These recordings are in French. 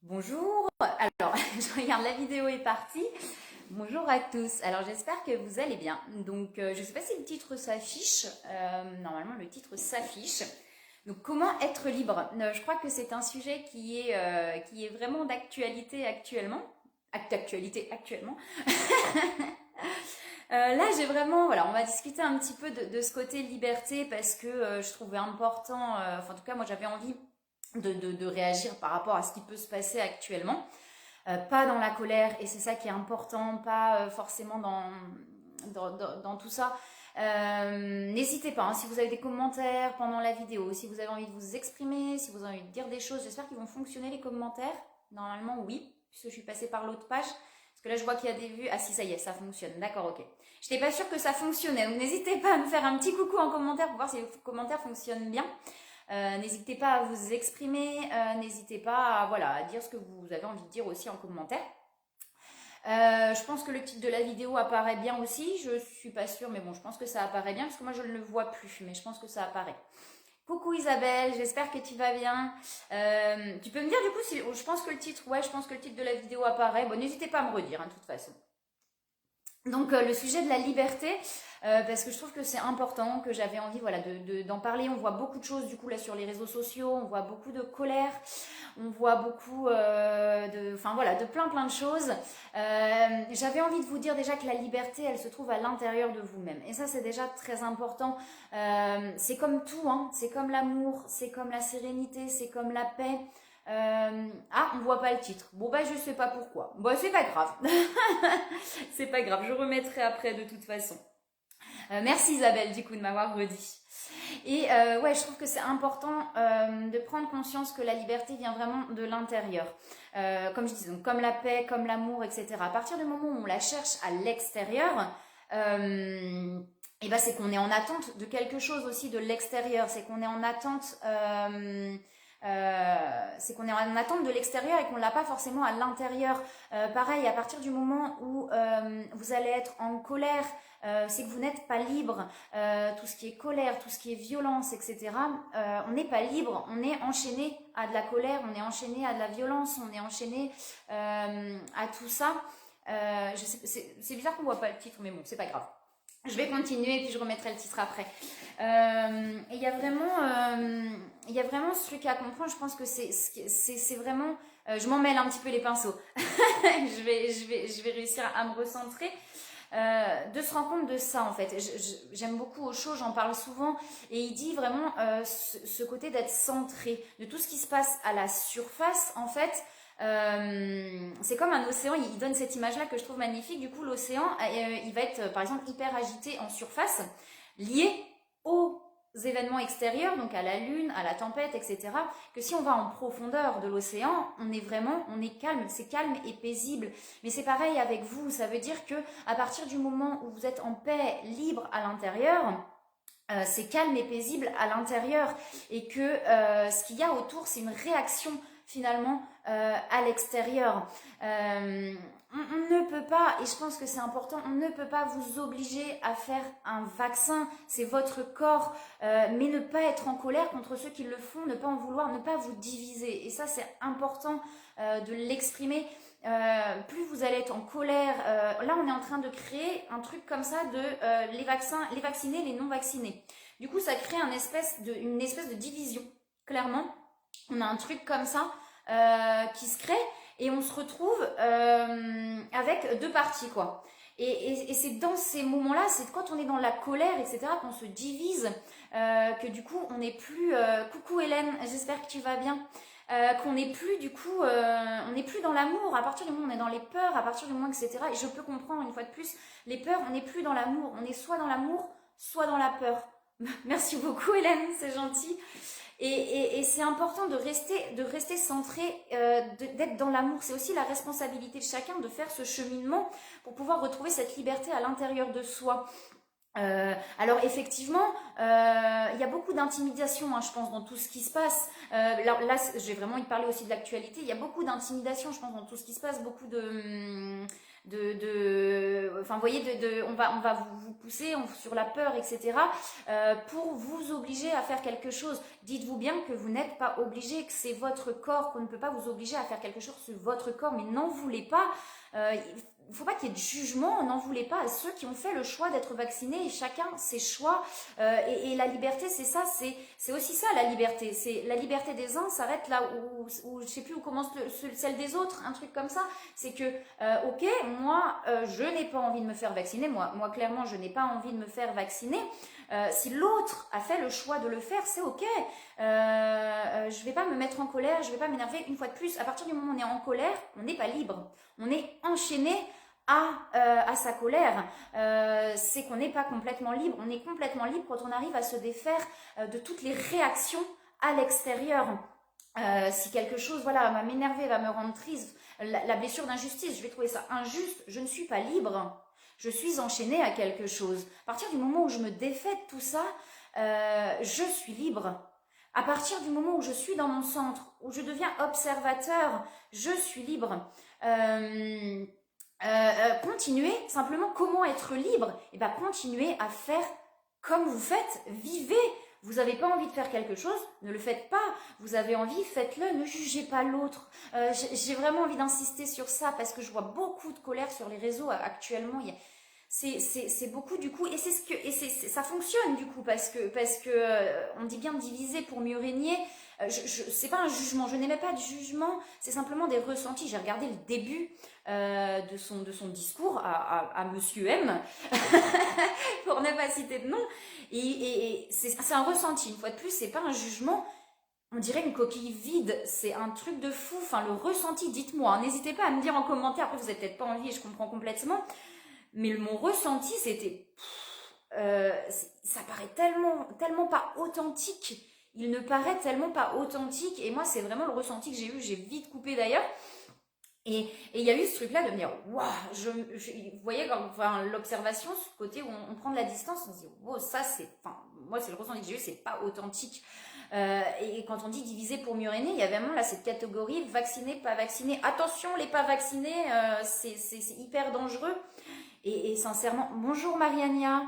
Bonjour, alors je regarde la vidéo est partie. Bonjour à tous, alors j'espère que vous allez bien. Donc je ne sais pas si le titre s'affiche, normalement le titre s'affiche. Donc comment être libre? Je crois que c'est un sujet qui est vraiment d'actualité actuellement. D'actualité actuellement. Là j'ai vraiment, voilà, on va discuter un petit peu de ce côté liberté parce que je trouvais important, enfin en tout cas moi j'avais envie de réagir par rapport à ce qui peut se passer actuellement. Pas dans la colère, et c'est ça qui est important, pas forcément dans tout ça. N'hésitez pas, hein, si vous avez des commentaires pendant la vidéo, si vous avez envie de vous exprimer, si vous avez envie de dire des choses, j'espère qu'ils vont fonctionner les commentaires. Normalement, oui, puisque je suis passée par l'autre page. Parce que là, je vois qu'il y a des vues. Ah si, ça y est, ça fonctionne. D'accord, ok. Je n'étais pas sûre que ça fonctionnait, donc n'hésitez pas à me faire un petit coucou en commentaire pour voir si les commentaires fonctionnent bien. N'hésitez pas à vous exprimer, n'hésitez pas à, voilà, à dire ce que vous avez envie de dire aussi en commentaire. Je pense que le titre de la vidéo apparaît bien aussi, je suis pas sûre, mais bon, je pense que ça apparaît bien parce que moi je ne le vois plus, mais je pense que ça apparaît. Coucou Isabelle, j'espère que tu vas bien. Tu peux me dire du coup si je pense que le titre, ouais, je pense que le titre de la vidéo apparaît. Bon, n'hésitez pas à me redire, hein, de toute façon. Donc le sujet de la liberté, parce que je trouve que c'est important, que j'avais envie voilà, d'en parler. On voit beaucoup de choses du coup là sur les réseaux sociaux, on voit beaucoup de colère, on voit beaucoup enfin voilà, de plein de choses. J'avais envie de vous dire déjà que la liberté, elle se trouve à l'intérieur de vous-même. Et ça c'est déjà très important. C'est comme tout, hein, c'est comme l'amour, c'est comme la sérénité, c'est comme la paix. Ah, on voit pas le titre. Bon bah je sais pas pourquoi. Bon c'est pas grave. C'est pas grave, je remettrai après de toute façon. Merci Isabelle du coup de m'avoir redit. Et ouais, je trouve que c'est important de prendre conscience que la liberté vient vraiment de l'intérieur. Comme je disais, donc, comme la paix, comme l'amour, etc. À partir du moment où on la cherche à l'extérieur, et ben c'est qu'on est en attente de quelque chose aussi de l'extérieur. C'est qu'on est en attente. C'est qu'on est en attente de l'extérieur et qu'on l'a pas forcément à l'intérieur. Pareil, à partir du moment où vous allez être en colère, c'est que vous n'êtes pas libre. Tout ce qui est colère, tout ce qui est violence, etc. On n'est pas libre, on est enchaîné à de la colère, on est enchaîné à de la violence, on est enchaîné à tout ça. C'est bizarre qu'on voit pas le titre, mais bon, c'est pas grave. Je vais continuer et puis je remettrai le titre après. Et il y a vraiment ce truc à comprendre. Je pense que c'est vraiment. Je m'en mêle un petit peu les pinceaux. Je vais réussir à me recentrer. De se rendre compte de ça en fait. J'aime beaucoup Osho, j'en parle souvent, et il dit vraiment ce côté d'être centré, de tout ce qui se passe à la surface en fait. C'est comme un océan, il donne cette image-là que je trouve magnifique. Du coup, l'océan, il va être par exemple hyper agité en surface, lié aux événements extérieurs, donc à la lune, à la tempête, etc. Que si on va en profondeur de l'océan, on est calme, c'est calme et paisible. Mais c'est pareil avec vous, ça veut dire que à partir du moment où vous êtes en paix, libre à l'intérieur, c'est calme et paisible à l'intérieur et que ce qu'il y a autour, c'est une réaction finalement à l'extérieur. On ne peut pas, et je pense que c'est important, on ne peut pas vous obliger à faire un vaccin, c'est votre corps, mais ne pas être en colère contre ceux qui le font, ne pas en vouloir, ne pas vous diviser. Et ça, c'est important de l'exprimer. Plus vous allez être en colère, là on est en train de créer un truc comme ça de les vaccinés, les non vaccinés. Du coup, ça crée une espèce de division. Clairement, on a un truc comme ça qui se crée et on se retrouve avec deux parties quoi. Et c'est dans ces moments-là, c'est quand on est dans la colère, etc., qu'on se divise, que du coup on n'est plus. Coucou Hélène, j'espère que tu vas bien. Qu'on n'est plus du coup, on n'est plus dans l'amour. À partir du moment où on est dans les peurs, à partir du moment etc. Et je peux comprendre une fois de plus, les peurs, on n'est plus dans l'amour. On est soit dans l'amour, soit dans la peur. Merci beaucoup Hélène, c'est gentil. Et c'est important de rester centré, d'être dans l'amour. C'est aussi la responsabilité de chacun de faire ce cheminement pour pouvoir retrouver cette liberté à l'intérieur de soi. Alors effectivement, il y a beaucoup d'intimidation, hein, je pense, dans tout ce qui se passe. Là, j'ai vraiment envie de parler aussi de l'actualité. Il y a beaucoup d'intimidation, je pense, dans tout ce qui se passe, beaucoup de enfin, vous voyez, on va vous pousser sur la peur, etc., pour vous obliger à faire quelque chose. Dites-vous bien que vous n'êtes pas obligé, que c'est votre corps, qu'on ne peut pas vous obliger à faire quelque chose sur votre corps, mais n'en voulez pas. Il ne faut pas qu'il y ait de jugement, n'en voulez pas à ceux qui ont fait le choix d'être vaccinés, et chacun ses choix, et la liberté, c'est ça, c'est aussi ça la liberté, c'est la liberté des uns s'arrête là où je sais plus où commence celle des autres, un truc comme ça, c'est que, ok, moi, je n'ai pas envie de me faire vacciner, moi clairement, je n'ai pas envie de me faire vacciner, si l'autre a fait le choix de le faire, c'est ok, je vais pas me mettre en colère, je vais pas m'énerver, une fois de plus, à partir du moment où on est en colère, on n'est pas libre, on est enchaîné à sa colère, c'est qu'on n'est pas complètement libre. On est complètement libre quand on arrive à se défaire de toutes les réactions à l'extérieur. Si quelque chose voilà, va m'énerver, va me rendre triste, la blessure d'injustice, je vais trouver ça injuste, je ne suis pas libre. Je suis enchaînée à quelque chose. À partir du moment où je me défais de tout ça, je suis libre. À partir du moment où je suis dans mon centre, où je deviens observateur, je suis libre. Continuez, simplement comment être libre, et bien continuez à faire comme vous faites, vivez. Vous n'avez pas envie de faire quelque chose, ne le faites pas. Vous avez envie, faites-le, ne jugez pas l'autre. J'ai vraiment envie d'insister sur ça parce que je vois beaucoup de colère sur les réseaux actuellement. C'est beaucoup du coup, et ça fonctionne du coup parce que on dit bien diviser pour mieux régner. C'est pas un jugement, je n'aimais pas de jugement, c'est simplement des ressentis. J'ai regardé le début de son discours à Monsieur M, pour ne pas citer de nom, et c'est un ressenti, une fois de plus, c'est pas un jugement, on dirait une coquille vide, c'est un truc de fou, enfin le ressenti, dites-moi, hein, n'hésitez pas à me dire en commentaire, après vous n'avez peut-être pas envie et je comprends complètement, mais mon ressenti c'était, ça paraît tellement pas authentique, il ne paraît tellement pas authentique, et moi c'est vraiment le ressenti que j'ai eu, j'ai vite coupé d'ailleurs. Et il y a eu ce truc-là de me dire, waouh, vous voyez, enfin, l'observation, ce côté où on prend de la distance, on se dit, wow, ça c'est, enfin, moi c'est le ressenti que j'ai eu, c'est pas authentique. Et quand on dit diviser pour mieux régner, il y a vraiment là cette catégorie vaccinés, pas vaccinés. Attention, les pas vaccinés, c'est hyper dangereux. Et sincèrement, bonjour Mariania.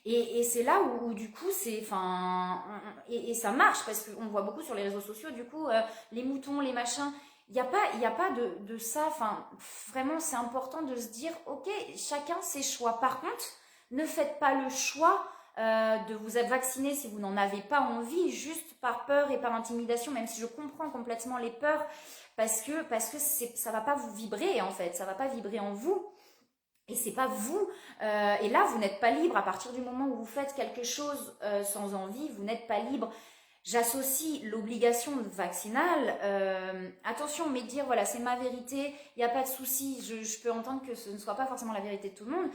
Et c'est là où du coup c'est, enfin, et ça marche parce qu'on voit beaucoup sur les réseaux sociaux, du coup, les moutons, les machins. Il n'y a pas de ça, enfin, vraiment, c'est important de se dire, ok, chacun ses choix. Par contre, ne faites pas le choix de vous vacciner si vous n'en avez pas envie, juste par peur et par intimidation, même si je comprends complètement les peurs, parce que ça va pas vous vibrer, en fait, ça va pas vibrer en vous. Et c'est pas vous, et là vous n'êtes pas libre à partir du moment où vous faites quelque chose sans envie, vous n'êtes pas libre. J'associe l'obligation vaccinale, attention, mais dire voilà c'est ma vérité, il n'y a pas de souci, je peux entendre que ce ne soit pas forcément la vérité de tout le monde.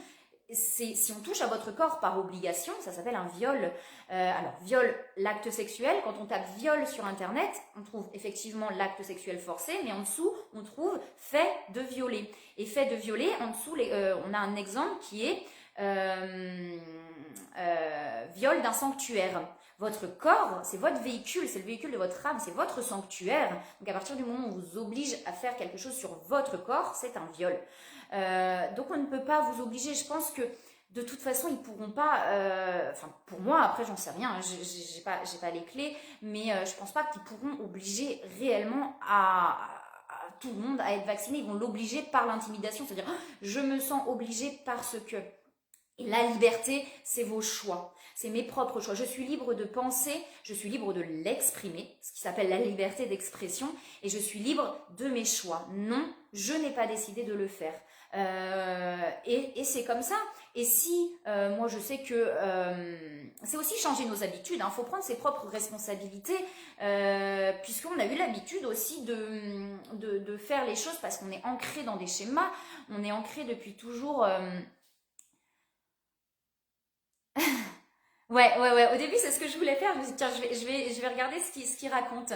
Si on touche à votre corps par obligation, ça s'appelle un viol. Alors, viol, l'acte sexuel, quand on tape viol sur internet, on trouve effectivement l'acte sexuel forcé, mais en dessous, on trouve fait de violer. Et fait de violer, en dessous, on a un exemple qui est viol d'un sanctuaire. Votre corps, c'est votre véhicule, c'est le véhicule de votre âme, c'est votre sanctuaire. Donc à partir du moment où on vous oblige à faire quelque chose sur votre corps, c'est un viol. Donc on ne peut pas vous obliger. Je pense que de toute façon ils pourront pas. Enfin pour moi, après j'en sais rien, j'ai pas les clés, mais je pense pas qu'ils pourront obliger réellement à tout le monde à être vacciné. Ils vont l'obliger par l'intimidation, c'est-à-dire je me sens obligé parce que. Et la liberté, c'est vos choix, c'est mes propres choix. Je suis libre de penser, je suis libre de l'exprimer, ce qui s'appelle la liberté d'expression, et je suis libre de mes choix. Non, je n'ai pas décidé de le faire. Et c'est comme ça. Et si, moi je sais que c'est aussi changer nos habitudes, il faut prendre ses propres responsabilités, puisqu'on a eu l'habitude aussi de faire les choses parce qu'on est ancré dans des schémas, on est ancré depuis toujours... Ouais. Au début, c'est ce que je voulais faire. Je me suis dit, tiens, je vais regarder ce qu'il raconte.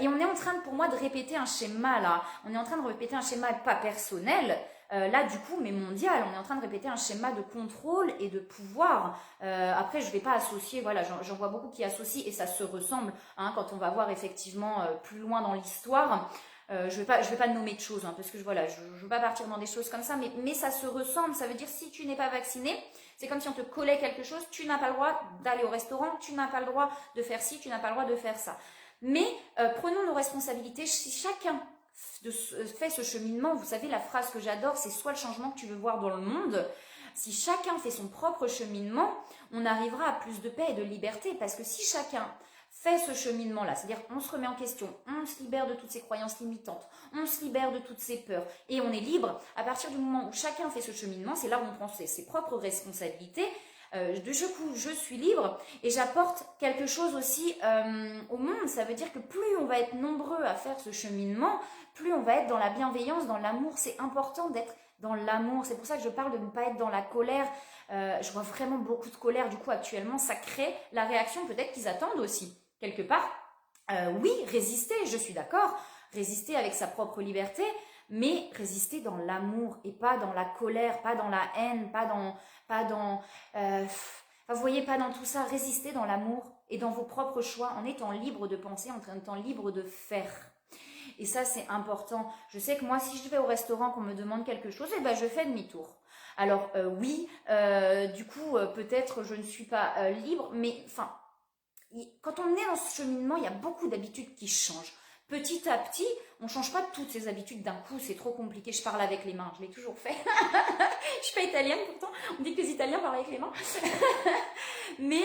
Et on est en train, pour moi, de répéter un schéma, là. On est en train de répéter un schéma pas personnel, là, du coup, mais mondial. On est en train de répéter un schéma de contrôle et de pouvoir. Après, je vais pas associer, voilà, j'en vois beaucoup qui associent et ça se ressemble, hein, quand on va voir effectivement plus loin dans l'histoire. je vais pas nommer de choses, hein, parce que voilà, je veux pas partir dans des choses comme ça, mais ça se ressemble. Ça veut dire si tu n'es pas vacciné, c'est comme si on te collait quelque chose, tu n'as pas le droit d'aller au restaurant, tu n'as pas le droit de faire ci, tu n'as pas le droit de faire ça. Mais prenons nos responsabilités. Si chacun fait ce cheminement, vous savez, la phrase que j'adore, c'est soit le changement que tu veux voir dans le monde. Si chacun fait son propre cheminement, on arrivera à plus de paix et de liberté, parce que si chacun fait ce cheminement-là, c'est-à-dire on se remet en question, on se libère de toutes ces croyances limitantes, on se libère de toutes ces peurs, et on est libre, à partir du moment où chacun fait ce cheminement, c'est là où on prend ses propres responsabilités. Je suis libre et j'apporte quelque chose aussi au monde. Ça veut dire que plus on va être nombreux à faire ce cheminement, plus on va être dans la bienveillance, dans l'amour. C'est important d'être dans l'amour. C'est pour ça que je parle de ne pas être dans la colère. Je vois vraiment beaucoup de colère du coup actuellement. Ça crée la réaction peut-être qu'ils attendent aussi, quelque part. Oui, résister, je suis d'accord. Résister avec sa propre liberté, mais résister dans l'amour et pas dans la colère, pas dans la haine, pas dans vous voyez, pas dans tout ça. Résister dans l'amour et dans vos propres choix, en étant libre de penser, en étant libre de faire. Et ça, c'est important. Je sais que moi, si je vais au restaurant, qu'on me demande quelque chose, eh ben, je fais demi-tour. Alors, oui, du coup, peut-être je ne suis pas libre, mais enfin, quand on est dans ce cheminement, il y a beaucoup d'habitudes qui changent. Petit à petit, on ne change pas toutes ces habitudes d'un coup, c'est trop compliqué. Je parle avec les mains, je l'ai toujours fait. Je suis pas italienne pourtant, on dit que les Italiens parlent avec les mains. Mais,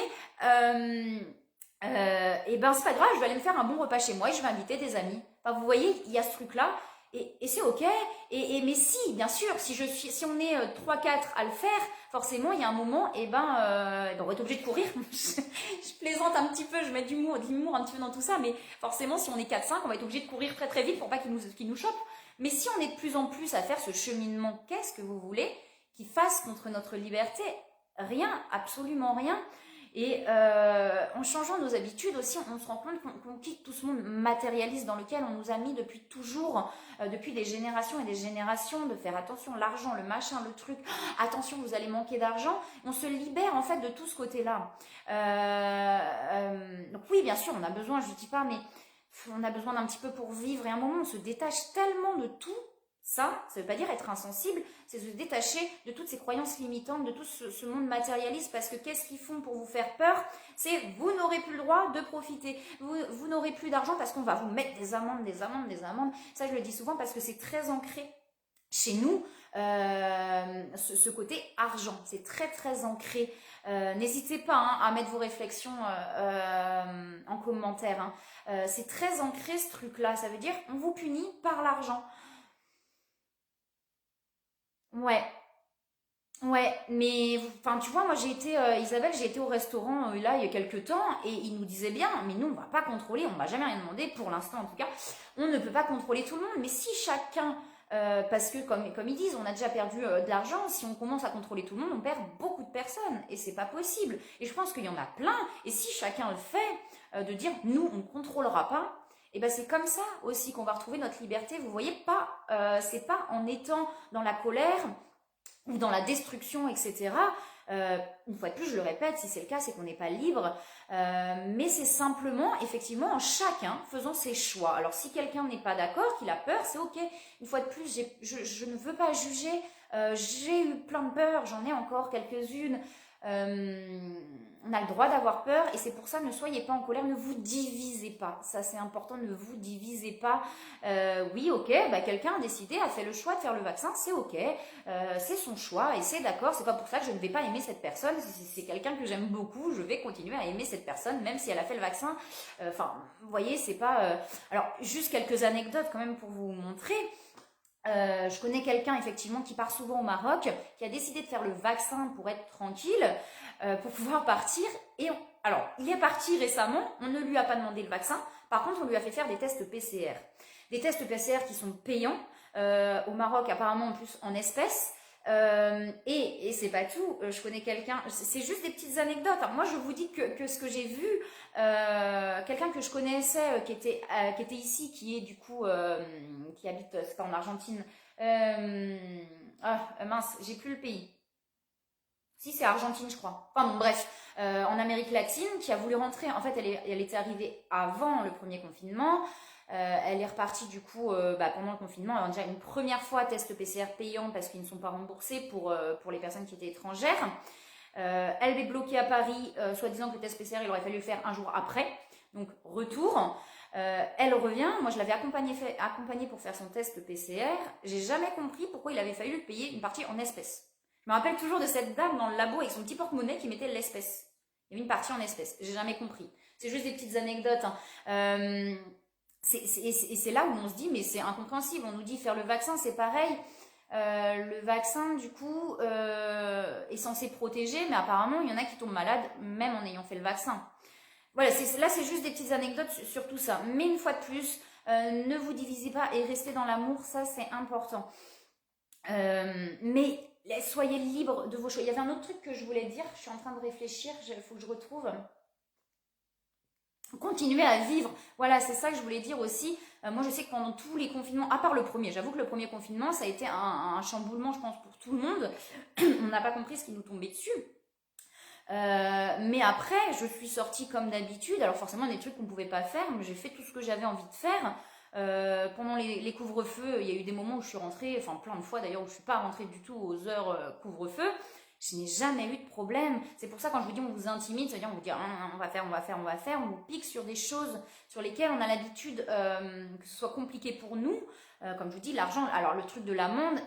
et ben c'est pas grave, je vais aller me faire un bon repas chez moi et je vais inviter des amis. Enfin, vous voyez, il y a ce truc-là. Et c'est ok. Mais si, bien sûr, si on est 3-4 à le faire, forcément, il y a un moment, on va être obligé de courir. Je plaisante un petit peu, je mets de l'humour un petit peu dans tout ça, mais forcément, si on est 4-5, on va être obligé de courir très très vite pour pas qu'ils nous chopent. Mais si on est de plus en plus à faire ce cheminement, qu'est-ce que vous voulez qui fasse contre notre liberté? Rien, absolument rien. Et en changeant nos habitudes aussi, on se rend compte qu'on quitte tout ce monde matérialiste dans lequel on nous a mis depuis toujours, depuis des générations et des générations, de faire attention, l'argent, le machin, le truc, attention, vous allez manquer d'argent. On se libère en fait de tout ce côté-là. Donc oui, bien sûr, on a besoin, je ne dis pas, mais on a besoin d'un petit peu pour vivre. Et à un moment, on se détache tellement de tout. Ça ne veut pas dire être insensible, c'est se détacher de toutes ces croyances limitantes, de tout ce monde matérialiste, parce que qu'est-ce qu'ils font pour vous faire peur? C'est vous n'aurez plus le droit de profiter, vous n'aurez plus d'argent parce qu'on va vous mettre des amendes, des amendes, des amendes. Ça, je le dis souvent parce que c'est très ancré chez nous, ce côté argent, c'est très très ancré. N'hésitez pas à mettre vos réflexions en commentaire. C'est très ancré ce truc-là, ça veut dire on vous punit par l'argent. Ouais, ouais, mais enfin, tu vois, moi j'ai été, Isabelle, j'ai été au restaurant là il y a quelques temps et ils nous disaient bien, mais nous on va pas contrôler, on va jamais rien demander, pour l'instant en tout cas, on ne peut pas contrôler tout le monde, mais si chacun, parce que comme ils disent, on a déjà perdu de l'argent, si on commence à contrôler tout le monde, on perd beaucoup de personnes et c'est pas possible. Et je pense qu'il y en a plein, et si chacun le fait, de dire nous on ne contrôlera pas. Et ben c'est comme ça aussi qu'on va retrouver notre liberté. Vous voyez pas, c'est pas en étant dans la colère ou dans la destruction, etc. Une fois de plus, je le répète, si c'est le cas, c'est qu'on n'est pas libre. Mais c'est simplement, effectivement, en chacun faisant ses choix. Alors, si quelqu'un n'est pas d'accord, qu'il a peur, c'est ok. Une fois de plus, je ne veux pas juger. J'ai eu plein de peurs, j'en ai encore quelques-unes. On a le droit d'avoir peur et c'est pour ça, ne soyez pas en colère, ne vous divisez pas. Ça, c'est important, ne vous divisez pas. Oui, ok, quelqu'un a décidé, a fait le choix de faire le vaccin, c'est ok. C'est son choix et c'est d'accord. C'est pas pour ça que je ne vais pas aimer cette personne. Si c'est quelqu'un que j'aime beaucoup, je vais continuer à aimer cette personne, même si elle a fait le vaccin. Enfin, vous voyez, c'est pas... Alors, juste quelques anecdotes quand même pour vous montrer. Je connais quelqu'un effectivement qui part souvent au Maroc, qui a décidé de faire le vaccin pour être tranquille, pour pouvoir partir. Alors, il est parti récemment, on ne lui a pas demandé le vaccin, par contre on lui a fait faire des tests PCR. Des tests PCR qui sont payants, au Maroc apparemment en plus en espèces. Et c'est pas tout, je connais quelqu'un, c'est juste des petites anecdotes. Alors moi je vous dis que ce que j'ai vu, quelqu'un que je connaissais qui était ici, qui est du coup qui habite, c'est pas en Argentine, mince, j'ai plus le pays. Si, c'est Argentine, je crois. Enfin bon, bref, en Amérique latine, qui a voulu rentrer. En fait, elle était arrivée avant le premier confinement. Elle est repartie du coup pendant le confinement. Alors déjà une première fois test PCR payant parce qu'ils ne sont pas remboursés pour les personnes qui étaient étrangères. Elle est bloquée à Paris, soi-disant que le test PCR il aurait fallu le faire un jour après. Donc retour. Elle revient. Moi je l'avais accompagnée pour faire son test PCR. J'ai jamais compris pourquoi il avait fallu payer une partie en espèces. Je me rappelle toujours de cette dame dans le labo avec son petit porte-monnaie qui mettait l'espèce. Il y avait une partie en espèces. J'ai jamais compris. C'est juste des petites anecdotes. Hein. Et c'est là où on se dit, mais c'est incompréhensible. On nous dit faire le vaccin, c'est pareil. Le vaccin, du coup, est censé protéger, mais apparemment, il y en a qui tombent malades, même en ayant fait le vaccin. Voilà, là, c'est juste des petites anecdotes sur tout ça. Mais une fois de plus, ne vous divisez pas et restez dans l'amour, ça, c'est important. Mais soyez libres de vos choix. Il y avait un autre truc que je voulais dire, je suis en train de réfléchir, il faut que je retrouve. Continuer à vivre. Voilà, c'est ça que je voulais dire aussi. Moi, je sais que pendant tous les confinements, à part le premier, j'avoue que le premier confinement, ça a été un chamboulement, je pense, pour tout le monde. On n'a pas compris ce qui nous tombait dessus. Mais après, je suis sortie comme d'habitude. Alors forcément, des trucs qu'on ne pouvait pas faire, mais j'ai fait tout ce que j'avais envie de faire. Pendant les couvre-feux, il y a eu des moments où je suis rentrée, enfin plein de fois d'ailleurs, où je ne suis pas rentrée du tout aux heures couvre-feu. Je n'ai jamais eu de problème. C'est pour ça quand je vous dis on vous intimide, c'est-à-dire on vous dit on va faire, on vous pique sur des choses sur lesquelles on a l'habitude que ce soit compliqué pour nous. Comme je vous dis, l'argent, alors le truc de l'amende,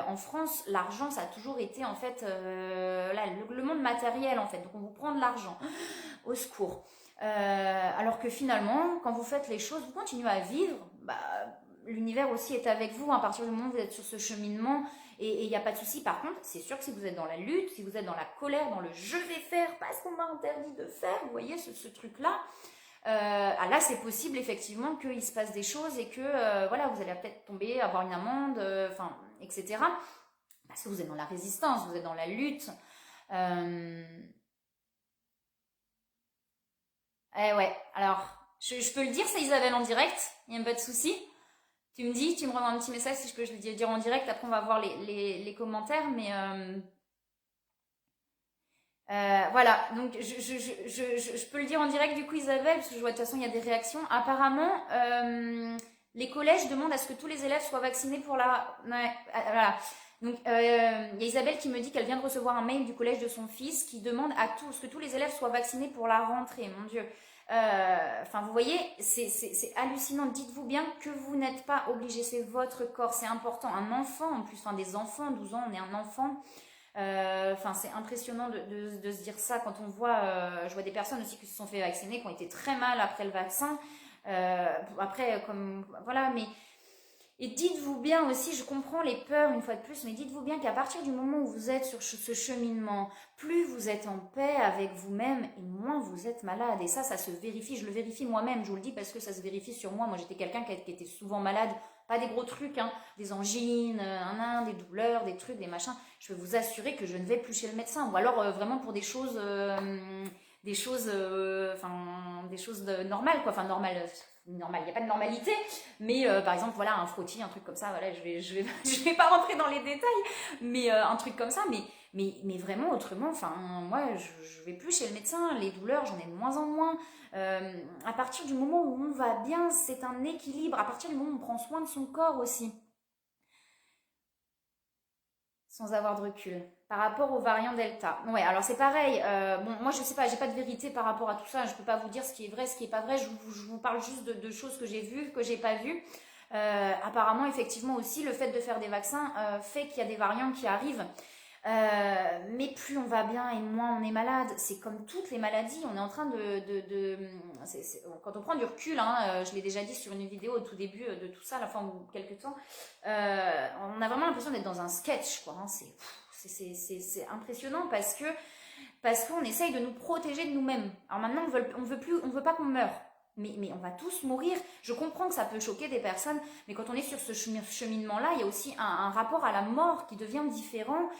en France, l'argent ça a toujours été en fait là, le monde matériel en fait. Donc on vous prend de l'argent. Au secours. Alors que finalement, quand vous faites les choses, vous continuez à vivre, l'univers aussi est avec vous à partir du moment où vous êtes sur ce cheminement et il n'y a pas de souci. Par contre, c'est sûr que si vous êtes dans la lutte, si vous êtes dans la colère, dans le je vais faire parce qu'on m'a interdit de faire, vous voyez ce truc-là, là c'est possible effectivement qu'il se passe des choses et que voilà, vous allez peut-être tomber, avoir une amende, etc. Parce que vous êtes dans la résistance, vous êtes dans la lutte. Ouais, alors je peux le dire, c'est Isabelle en direct, il n'y a pas de souci. Tu me dis, tu me renvoies un petit message si je peux le dire en direct. Après, on va voir les commentaires. Mais voilà, donc je peux le dire en direct du coup, Isabelle, parce que je vois de toute façon, il y a des réactions. Apparemment, les collèges demandent à ce que tous les élèves soient vaccinés pour la... Ouais, voilà. Donc, il y a Isabelle qui me dit qu'elle vient de recevoir un mail du collège de son fils qui demande à tous que tous les élèves soient vaccinés pour la rentrée. Mon Dieu. Vous voyez, c'est hallucinant. Dites-vous bien que vous n'êtes pas obligé, c'est votre corps, c'est important. Un enfant, en plus, des enfants, 12 ans, on est un enfant. C'est impressionnant de se dire ça quand on voit, je vois des personnes aussi qui se sont fait vacciner, qui ont été très mal après le vaccin. Après, comme voilà, mais et dites-vous bien aussi, je comprends les peurs une fois de plus, mais dites-vous bien qu'à partir du moment où vous êtes sur ce cheminement, plus vous êtes en paix avec vous-même et moins vous êtes malade. Et ça se vérifie, je le vérifie moi-même, je vous le dis parce que ça se vérifie sur moi. Moi j'étais quelqu'un qui était souvent malade, pas des gros trucs, hein, des angines, des douleurs, des trucs, des machins. Je peux vous assurer que je ne vais plus chez le médecin. Ou alors vraiment pour des choses... des choses normales quoi, normales, normal, il n'y a pas de normalité, mais par exemple voilà un frottis, un truc comme ça, voilà, je vais pas rentrer dans les détails, mais un truc comme ça, mais vraiment autrement, moi je vais plus chez le médecin, les douleurs j'en ai de moins en moins. À partir du moment où on va bien, c'est un équilibre, à partir du moment où on prend soin de son corps aussi, sans avoir de recul. Par rapport au variant Delta. Ouais, alors c'est pareil. Moi je sais pas, j'ai pas de vérité par rapport à tout ça. Je peux pas vous dire ce qui est vrai, ce qui est pas vrai. Je vous parle juste de choses que j'ai vues, que j'ai pas vues. Apparemment, effectivement aussi, le fait de faire des vaccins fait qu'il y a des variants qui arrivent. Mais plus on va bien et moins on est malade. C'est comme toutes les maladies. On est en train quand on prend du recul, hein, je l'ai déjà dit sur une vidéo au tout début de tout ça, la fin ou quelques temps, on a vraiment l'impression d'être dans un sketch, quoi. Hein. C'est impressionnant parce qu'on essaye de nous protéger de nous-mêmes. Alors maintenant, on veut pas qu'on meure. Mais on va tous mourir. Je comprends que ça peut choquer des personnes, mais quand on est sur ce cheminement-là, il y a aussi un rapport à la mort qui devient différent.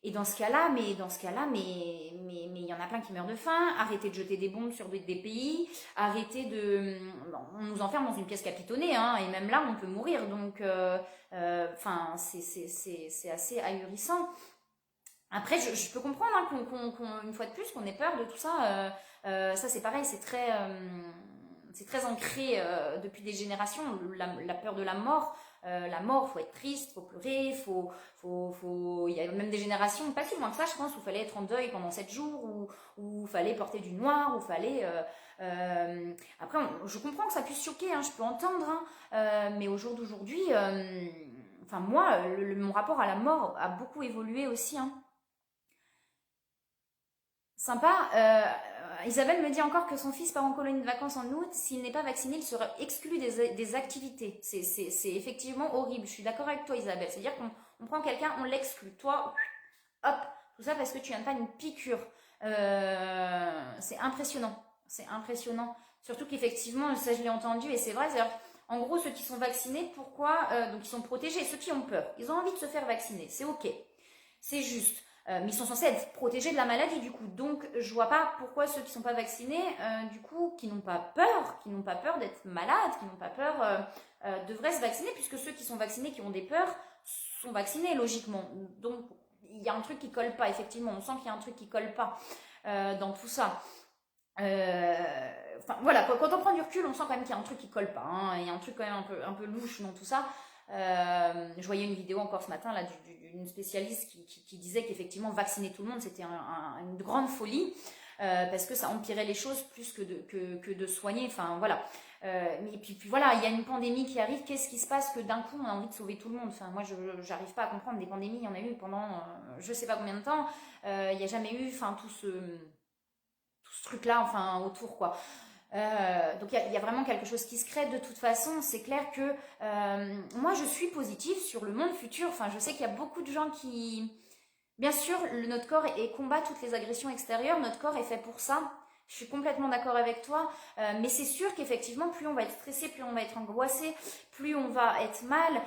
Et dans ce cas-là, mais il y en a plein qui meurent de faim. Arrêtez de jeter des bombes sur des pays. Arrêtez de... on nous enferme dans une pièce capitonnée, hein, et même là, on peut mourir. Donc, c'est assez ahurissant. Après, je peux comprendre hein, une fois de plus qu'on ait peur de tout ça. Ça, c'est pareil, c'est très... c'est très ancré depuis des générations, la peur de la mort. Faut être triste, faut pleurer, il y a même des générations, pas si loin que ça, je pense, où il fallait être en deuil pendant 7 jours, où il fallait porter du noir, où il fallait... après, je comprends que ça puisse choquer, hein, je peux entendre, hein, mais au jour d'aujourd'hui, enfin moi, mon rapport à la mort a beaucoup évolué aussi, hein. Sympa. Isabelle me dit encore que son fils part en colonie de vacances en août. S'il n'est pas vacciné, il sera exclu des activités. C'est effectivement horrible. Je suis d'accord avec toi, Isabelle. C'est-à-dire qu'on prend quelqu'un, on l'exclut. Toi, hop, tout ça parce que tu n'as pas une piqûre. C'est impressionnant. C'est impressionnant. Surtout qu'effectivement, ça je l'ai entendu et c'est vrai. En gros, ceux qui sont vaccinés, pourquoi donc ils sont protégés. Ceux qui ont peur, ils ont envie de se faire vacciner. C'est ok. C'est juste. Mais ils sont censés être protégés de la maladie du coup. Donc je vois pas pourquoi ceux qui sont pas vaccinés, du coup, qui n'ont pas peur d'être malades, qui n'ont pas peur, devraient se vacciner, puisque ceux qui sont vaccinés, qui ont des peurs, sont vaccinés logiquement. Donc il y a un truc qui colle pas, effectivement. On sent qu'il y a un truc qui colle pas dans tout ça. Enfin voilà, quand on prend du recul, on sent quand même qu'il y a un truc qui colle pas, hein. Il y a un truc quand même un peu louche dans tout ça. Je voyais une vidéo encore ce matin là d'une spécialiste qui disait qu'effectivement vacciner tout le monde c'était une grande folie parce que ça empirait les choses plus que de soigner. Enfin voilà. Mais puis voilà, il y a une pandémie qui arrive. Qu'est-ce qui se passe que d'un coup on a envie de sauver tout le monde? Enfin moi je j'arrive pas à comprendre. Des pandémies, il y en a eu pendant je sais pas combien de temps. Il n'y a jamais eu enfin tout ce truc là enfin autour quoi. Donc il y a vraiment quelque chose qui se crée de toute façon. C'est clair que moi je suis positive sur le monde futur. Enfin je sais qu'il y a beaucoup de gens qui... Bien sûr, notre corps combat toutes les agressions extérieures. Notre corps est fait pour ça. Je suis complètement d'accord avec toi. Mais c'est sûr qu'effectivement, plus on va être stressé, plus on va être angoissé, plus on va être mal.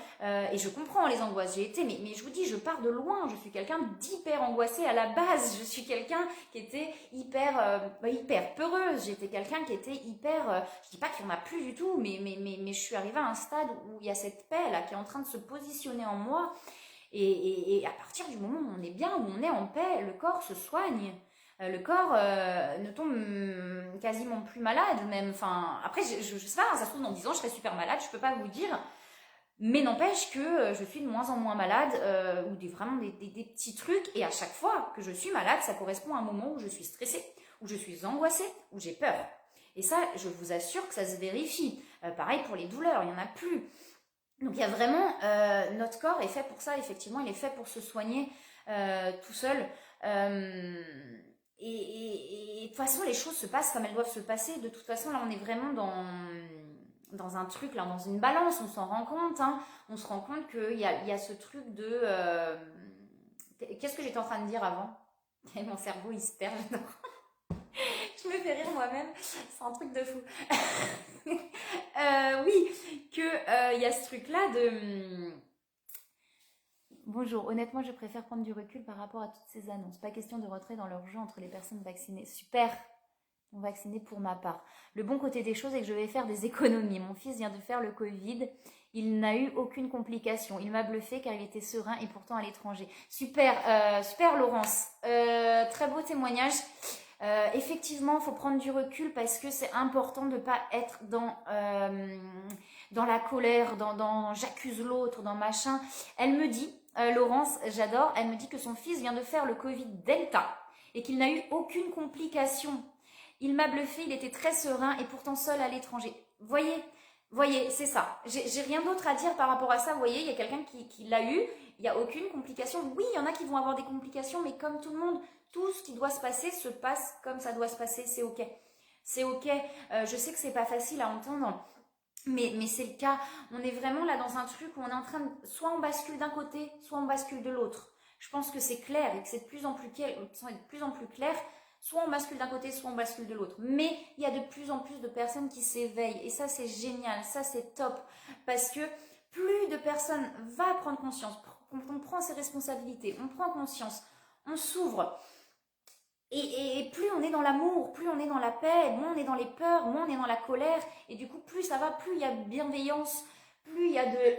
Et je comprends les angoisses. J'ai été, mais je vous dis, je pars de loin. Je suis quelqu'un d'hyper angoissé à la base. Je suis quelqu'un qui était hyper peureuse. J'étais quelqu'un qui était hyper... je dis pas qu'il n'y en a plus du tout, mais je suis arrivée à un stade où il y a cette paix là qui est en train de se positionner en moi. Et à partir du moment où on est bien, où on est en paix, le corps se soigne. Le corps ne tombe quasiment plus malade même. Enfin, après, je sais pas, ça se trouve dans 10 ans, je serai super malade, je peux pas vous dire. Mais n'empêche que je suis de moins en moins malade, ou vraiment des petits trucs. Et à chaque fois que je suis malade, ça correspond à un moment où je suis stressée, où je suis angoissée, où j'ai peur. Et ça, je vous assure que ça se vérifie. Pareil pour les douleurs, il n'y en a plus. Donc il y a vraiment, notre corps est fait pour ça, effectivement, il est fait pour se soigner tout seul. Et de toute façon, les choses se passent comme elles doivent se passer. De toute façon, là, on est vraiment dans un truc, là, dans une balance, on s'en rend compte. Hein. On se rend compte qu'il y a ce truc de... Qu'est-ce que j'étais en train de dire avant? Et mon cerveau, il se perd, j'adore. Je me fais rire moi-même, c'est un truc de fou. Oui, il y a ce truc-là de... Bonjour, honnêtement, je préfère prendre du recul par rapport à toutes ces annonces. Pas question de retrait dans leur jeu entre les personnes vaccinées. Super, vaccinées pour ma part. Le bon côté des choses est que je vais faire des économies. Mon fils vient de faire le Covid. Il n'a eu aucune complication. Il m'a bluffé car il était serein et pourtant à l'étranger. Super, super Laurence. Très beau témoignage. Effectivement, il faut prendre du recul parce que c'est important de ne pas être dans la colère, dans j'accuse l'autre, dans machin. Elle me dit, Laurence, j'adore, elle me dit que son fils vient de faire le Covid Delta et qu'il n'a eu aucune complication. Il m'a bluffé, il était très serein et pourtant seul à l'étranger. Voyez, c'est ça. J'ai rien d'autre à dire par rapport à ça. Vous voyez, il y a quelqu'un qui l'a eu, il n'y a aucune complication. Oui, il y en a qui vont avoir des complications, mais comme tout le monde, tout ce qui doit se passer se passe comme ça doit se passer, c'est ok. C'est ok. Je sais que c'est pas facile à entendre, mais c'est le cas. On est vraiment là dans un truc où on est en train de... Soit on bascule d'un côté, soit on bascule de l'autre. Je pense que c'est clair et que c'est de plus en plus clair. Soit on bascule d'un côté, soit on bascule de l'autre. Mais il y a de plus en plus de personnes qui s'éveillent. Et ça, c'est génial. Ça, c'est top. Parce que plus de personnes vont prendre conscience. On prend ses responsabilités. On prend conscience. On s'ouvre. Et plus on est dans l'amour, plus on est dans la paix, moins on est dans les peurs, moins on est dans la colère. Et du coup, plus ça va, plus il y a bienveillance, plus il y a de...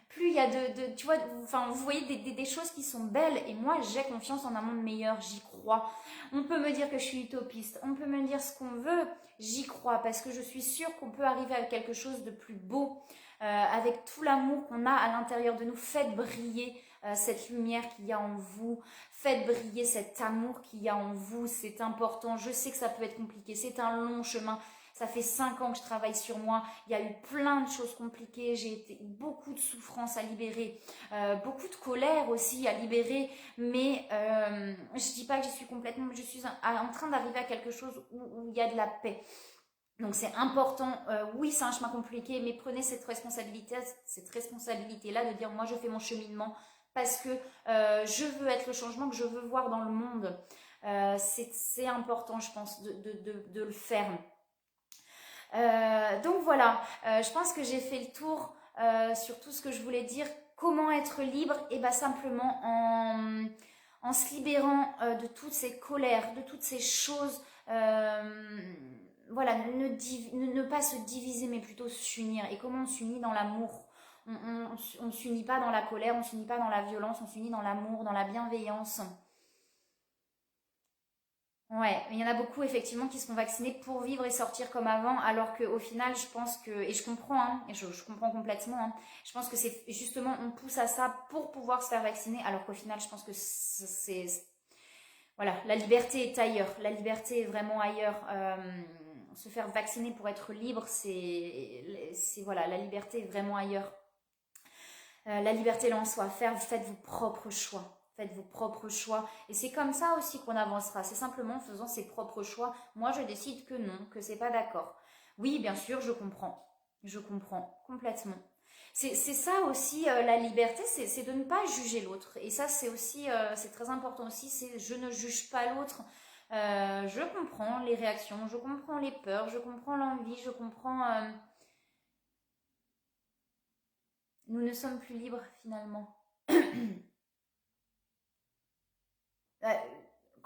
plus il y a tu vois, enfin, vous voyez des choses qui sont belles. Et moi, j'ai confiance en un monde meilleur, j'y crois. On peut me dire que je suis utopiste, on peut me dire ce qu'on veut, j'y crois parce que je suis sûre qu'on peut arriver à quelque chose de plus beau. Avec tout l'amour qu'on a à l'intérieur de nous, faites briller cette lumière qu'il y a en vous, faites briller cet amour qu'il y a en vous, c'est important. Je sais que ça peut être compliqué, c'est un long chemin. Ça fait 5 ans que je travaille sur moi. Il y a eu plein de choses compliquées. J'ai beaucoup de souffrance à libérer, beaucoup de colère aussi à libérer. Mais je dis pas que je suis complètement. Je suis en train d'arriver à quelque chose où il y a de la paix. Donc c'est important, oui c'est un chemin compliqué, mais prenez cette responsabilité-là de dire moi je fais mon cheminement parce que je veux être le changement que je veux voir dans le monde. C'est important je pense de le faire. Donc voilà, je pense que j'ai fait le tour sur tout ce que je voulais dire. Comment être libre? Et bien simplement en se libérant de toutes ces colères, de toutes ces choses. Voilà, ne pas se diviser, mais plutôt s'unir. Et comment on s'unit dans l'amour? On ne s'unit pas dans la colère, on ne s'unit pas dans la violence, on s'unit dans l'amour, dans la bienveillance. Ouais, il y en a beaucoup effectivement qui se font vacciner pour vivre et sortir comme avant, alors qu'au final, je pense que, et je comprends, hein, et je comprends complètement, hein, je pense que c'est justement, on pousse à ça pour pouvoir se faire vacciner, alors qu'au final, je pense que voilà, la liberté est ailleurs, la liberté est vraiment ailleurs. Se faire vacciner pour être libre, voilà, la liberté est vraiment ailleurs. La liberté l'en soi, faites vos propres choix. Faites vos propres choix. Et c'est comme ça aussi qu'on avancera. C'est simplement en faisant ses propres choix. Moi, je décide que non, que c'est pas d'accord. Oui, bien sûr, je comprends. Je comprends complètement. C'est ça aussi la liberté, c'est de ne pas juger l'autre. Et ça, c'est aussi, c'est très important aussi, c'est je ne juge pas l'autre. Je comprends les réactions, je comprends les peurs, je comprends l'envie, je comprends. Nous ne sommes plus libres finalement. Euh,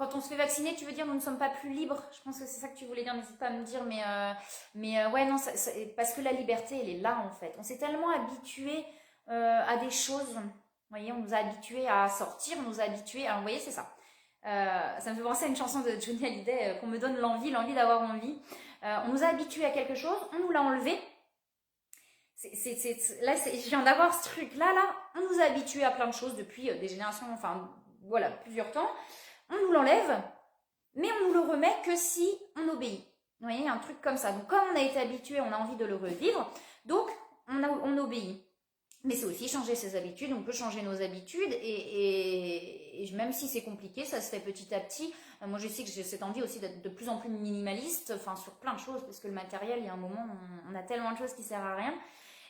Quand on se fait vacciner, tu veux dire nous ne sommes pas plus libres? Je pense que c'est ça que tu voulais dire, n'hésite pas à me dire, mais ouais, non, parce que la liberté, elle est là en fait. On s'est tellement habitué à des choses, vous voyez, on nous a habitués à sortir, on nous a habitués, alors vous voyez, c'est ça. Ça me fait penser à une chanson de Johnny Hallyday, qu'on me donne l'envie d'avoir envie. On nous a habitués à quelque chose, on nous l'a enlevé. Là, je viens d'avoir ce truc-là, on nous a habitués à plein de choses depuis des générations, enfin, voilà, plusieurs temps. On nous l'enlève, mais on nous le remet que si on obéit. Vous voyez, un truc comme ça. Donc, comme on a été habitué, on a envie de le revivre, donc on obéit. Mais c'est aussi changer ses habitudes, on peut changer nos habitudes, et même si c'est compliqué, ça se fait petit à petit. Moi, je sais que j'ai cette envie aussi d'être de plus en plus minimaliste, enfin, sur plein de choses, parce que le matériel, il y a un moment, on a tellement de choses qui ne servent à rien.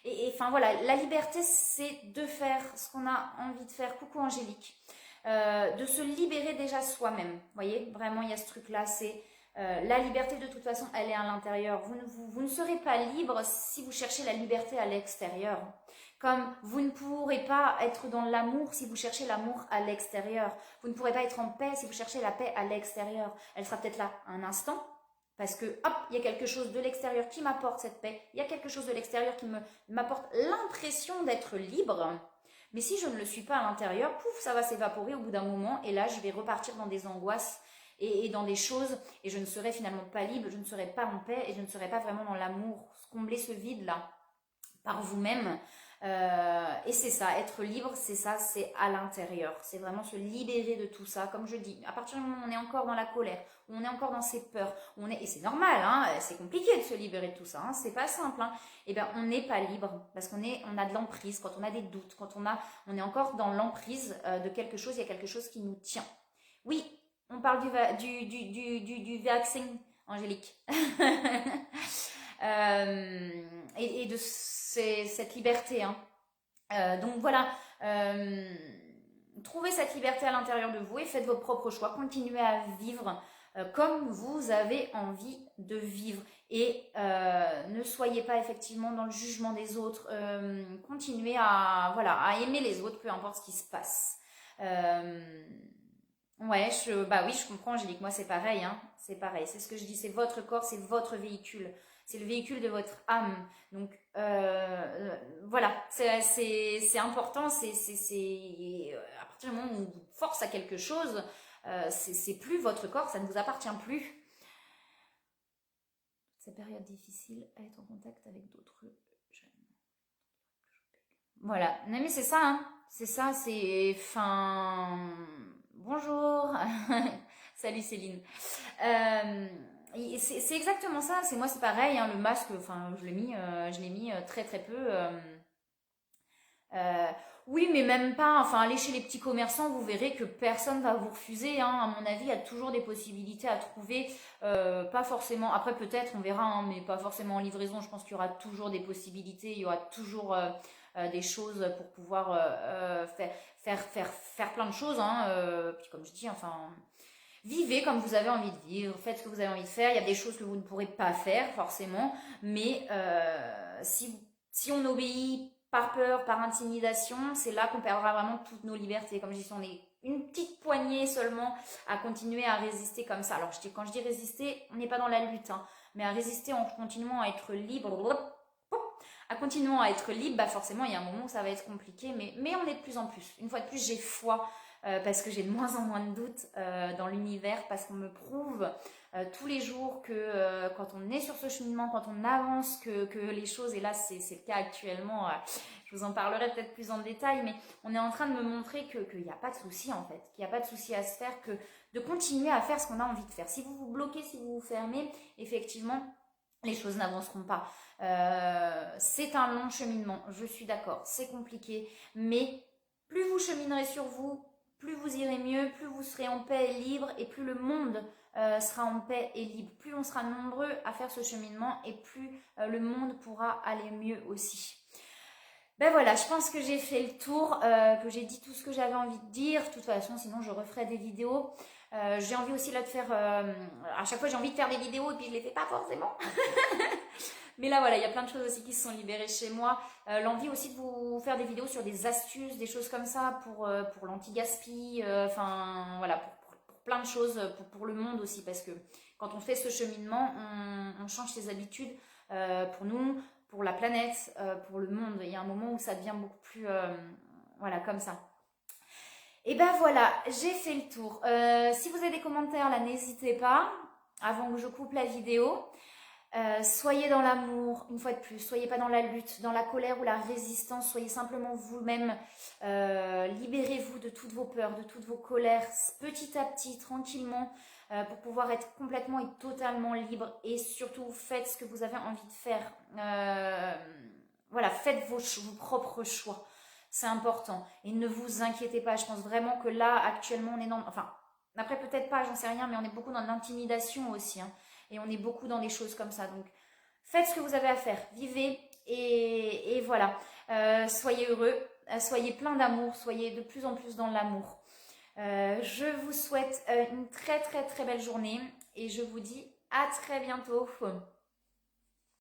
Et enfin voilà, la liberté, c'est de faire ce qu'on a envie de faire. Coucou Angélique. De se libérer déjà soi-même. Vous voyez, vraiment, il y a ce truc-là, c'est la liberté de toute façon, elle est à l'intérieur. Vous ne serez pas libre si vous cherchez la liberté à l'extérieur. Comme vous ne pourrez pas être dans l'amour si vous cherchez l'amour à l'extérieur. Vous ne pourrez pas être en paix si vous cherchez la paix à l'extérieur. Elle sera peut-être là un instant, parce que, hop, il y a quelque chose de l'extérieur qui m'apporte cette paix. Il y a quelque chose de l'extérieur qui m'apporte l'impression d'être libre. Mais si je ne le suis pas à l'intérieur, pouf, ça va s'évaporer au bout d'un moment. Et là, je vais repartir dans des angoisses et dans des choses. Et je ne serai finalement pas libre, je ne serai pas en paix et je ne serai pas vraiment dans l'amour. Combler ce vide-là par vous-même. Et c'est ça, être libre, c'est ça, c'est à l'intérieur. C'est vraiment se libérer de tout ça. Comme je dis, à partir du moment où on est encore dans la colère, où on est encore dans ses peurs, où on est, et c'est normal, hein, c'est compliqué de se libérer de tout ça, hein, c'est pas simple, hein, et bien on n'est pas libre parce on a de l'emprise, quand on a des doutes, quand on est encore dans l'emprise de quelque chose, il y a quelque chose qui nous tient. Oui, on parle du vaccin, Angélique. Et de cette liberté. Hein. Donc voilà, trouvez cette liberté à l'intérieur de vous et faites vos propres choix. Continuez à vivre comme vous avez envie de vivre. Et ne soyez pas effectivement dans le jugement des autres. Continuez à aimer les autres, peu importe ce qui se passe. Ouais, bah oui, je comprends, Angélique. Moi, c'est pareil, hein. C'est pareil. C'est ce que je dis. C'est votre corps, c'est votre véhicule. c'est le véhicule de votre âme. Donc voilà, c'est important, à partir du moment où vous force à quelque chose, c'est plus votre corps, ça ne vous appartient plus. Cette période difficile à être en contact avec d'autres jeunes. Voilà, non mais c'est ça, hein. C'est ça, c'est... Enfin... Bonjour. Salut Céline. C'est exactement ça, moi c'est pareil, hein, le masque, enfin je l'ai mis très très peu. Euh, oui, mais même pas, enfin allez chez les petits commerçants, vous verrez que personne va vous refuser, hein. À mon avis, il y a toujours des possibilités à trouver, pas forcément, après peut-être, on verra, hein, mais pas forcément en livraison, je pense qu'il y aura toujours des possibilités, il y aura toujours des choses pour pouvoir faire plein de choses, hein, puis comme je dis, enfin... Vivez comme vous avez envie de vivre, faites ce que vous avez envie de faire. Il y a des choses que vous ne pourrez pas faire forcément, mais si on obéit par peur, par intimidation, c'est là qu'on perdra vraiment toutes nos libertés. Comme je dis, on est une petite poignée seulement à continuer à résister comme ça. Alors quand je dis résister, on n'est pas dans la lutte, hein, mais à résister en continuant à être libre. Bah forcément il y a un moment où ça va être compliqué, mais on est de plus en plus. Une fois de plus, j'ai foi parce que j'ai de moins en moins de doutes dans l'univers, parce qu'on me prouve tous les jours que quand on est sur ce cheminement, quand on avance, que les choses, et là c'est le cas actuellement, je vous en parlerai peut-être plus en détail, mais on est en train de me montrer qu'il n'y a pas de souci en fait, qu'il n'y a pas de souci à se faire, que de continuer à faire ce qu'on a envie de faire. Si vous vous bloquez, si vous vous fermez, effectivement, les choses n'avanceront pas. C'est un long cheminement, je suis d'accord, c'est compliqué, mais plus vous cheminerez sur vous, plus vous irez mieux, plus vous serez en paix et libre, et plus le monde sera en paix et libre. Plus on sera nombreux à faire ce cheminement, et plus le monde pourra aller mieux aussi. Ben voilà, je pense que j'ai fait le tour, que j'ai dit tout ce que j'avais envie de dire. De toute façon, sinon je referai des vidéos. J'ai envie aussi là de faire... à chaque fois j'ai envie de faire des vidéos et puis je les fais pas forcément. Mais là voilà, il y a plein de choses aussi qui se sont libérées chez moi. L'envie aussi de vous faire des vidéos sur des astuces, des choses comme ça pour l'anti-gaspi. Enfin voilà, pour plein de choses, pour le monde aussi. Parce que quand on fait ce cheminement, on change ses habitudes pour nous, pour la planète, pour le monde. Il y a un moment où ça devient beaucoup plus... voilà, comme ça. Et ben voilà, j'ai fait le tour. Si vous avez des commentaires là, n'hésitez pas, avant que je coupe la vidéo. Soyez dans l'amour, une fois de plus, soyez pas dans la lutte, dans la colère ou la résistance, soyez simplement vous-même, libérez-vous de toutes vos peurs, de toutes vos colères, petit à petit, tranquillement, pour pouvoir être complètement et totalement libre, et surtout faites ce que vous avez envie de faire, voilà, faites vos propres choix, c'est important, et ne vous inquiétez pas, je pense vraiment que là, actuellement, on est dans, enfin, après peut-être pas, j'en sais rien, mais on est beaucoup dans l'intimidation aussi, hein. Et on est beaucoup dans des choses comme ça. Donc, faites ce que vous avez à faire. Vivez et voilà. Soyez heureux, soyez plein d'amour, soyez de plus en plus dans l'amour. Je vous souhaite une très très très belle journée et je vous dis à très bientôt.